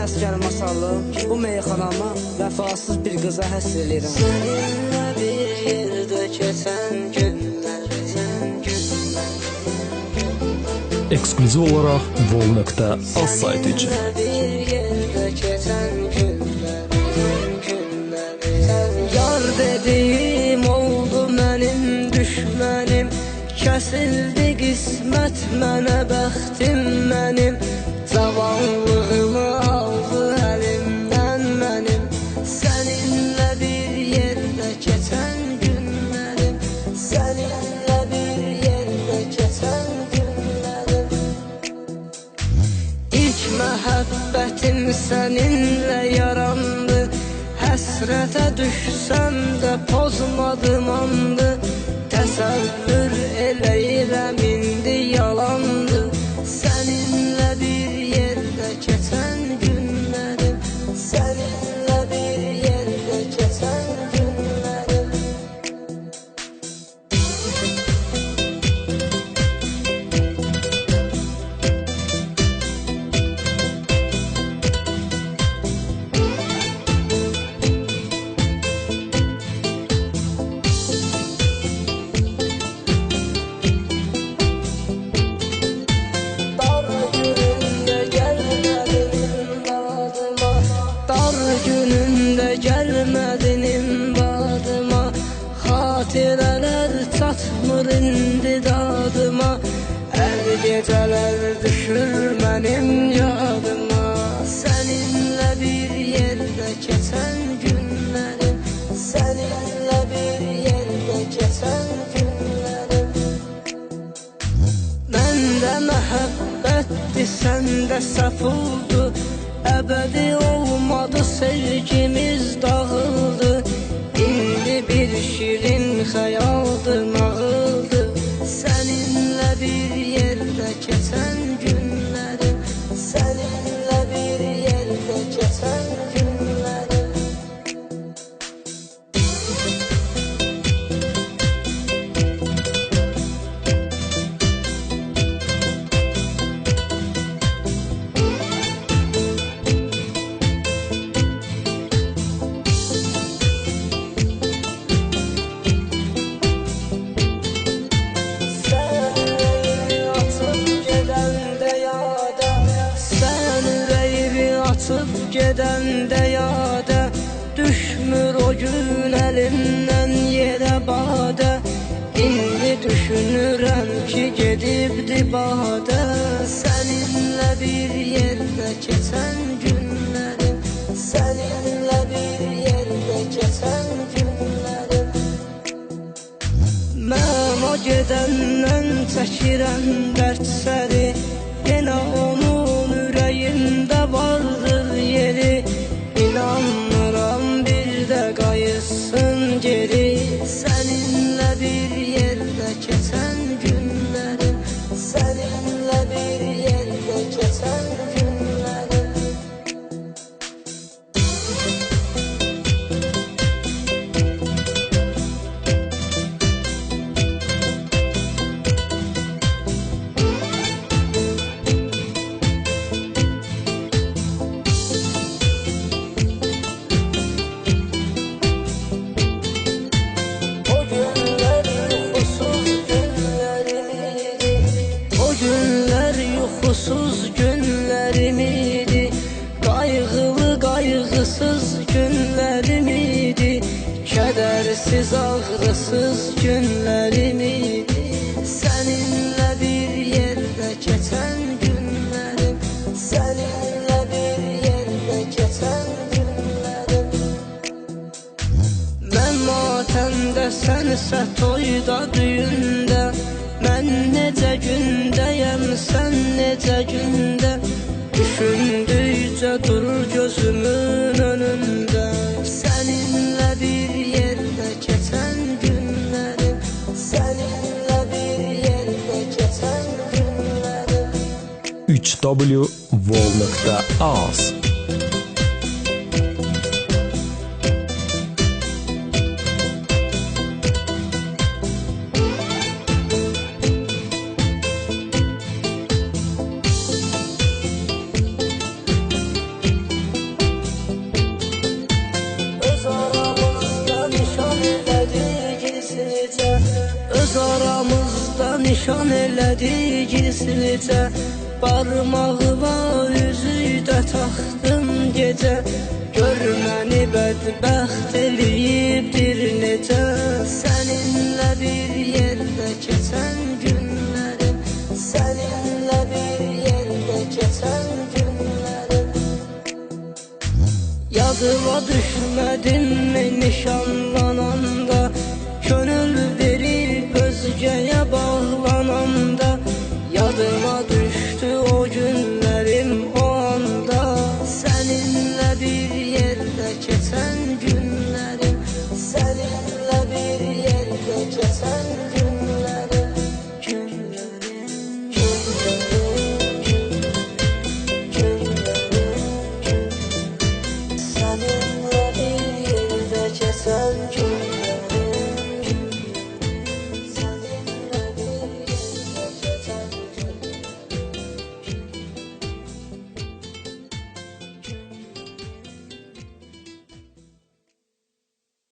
əsgər masallı bu meyxanama vəfasız bir qıza həsr edirəm. Səninlə bir yerdə keçən günlər, Eksklüziv olaraq Vol.az saytı için. bir yerdə keçən günlər, yar dediyim oldu mənim düşmənim, kəsildi qismət mənə, bəxtim mənim, cavanlığımı aldı əlimdən mənim. Səninlə bir yerdə keçən günlərim, səninlə bir yerdə keçən günlərim. İlk məhəbbətim səninlə yarandı, həsrətə düşsəm də pozmadım andı. Təsəvvür eləyirəm indi yalandı, səninlə bir yerdə keçən günlərim, səninlə bir yerdə keçən günlərim. Gəlmədin badıma, xatirələr çatmır indi dadıma, hər gecələr düşür mənim yadıma. Səninlə bir yerdə keçən günlərim, səninlə bir yerdə keçən günlərim. Məndə məhəbbətdir, səndə səhv oldu, əbədi olmadı, sevgimiz dağıldı. İndi bir şirin xəyaldır, nağıldı, səninlə bir yerdə keçən günlərim, səninlə bir yerdə keçən günlərim. Açıb gedəndə yada, düşmür o gün əlimdən yerə badə. İndi düşünürəm ki gedibdi badə, səninlə bir yerdə keçən günlərim, səninlə bir yerdə keçən günlərim. Mən o gedəndən çəkirəm dərsləri, yenə onun ürəyimdə vardır yeri. İnanmıram bir də qayıtsın geri, səninlə bir yerdə keçən günlərim, səninlə bir yerdə keçən günlərim. Yuxusuz günlərim idi, qayğılı qayğısız günlərim idi, kədərsiz ağrısız günlərim idi. Səninlə bir yerdə keçən günlərim, səninlə bir yerdə keçən günlərim. Mən matəmdə, sənsə toyda, düyündə, mən necə gündəyəm, sən necə gündə. Düşündükcə durur gözümün önündə, səninlə bir yerdə keçən günlərim, səninlə bir yerdə keçən günlərim. 3w.vol.az gizlicə. Öz aramızda nişan elədi gizlicə. Barmağıma üzükdə taxdım gecə. Gör məni bədbəxt eləyibdir necə. Səninlə bir yerdə keçən günlərim, səninlə bir yerdə keçən günlərim. Yadıma düşmədinmi nişanlananda, könül verib özgəyə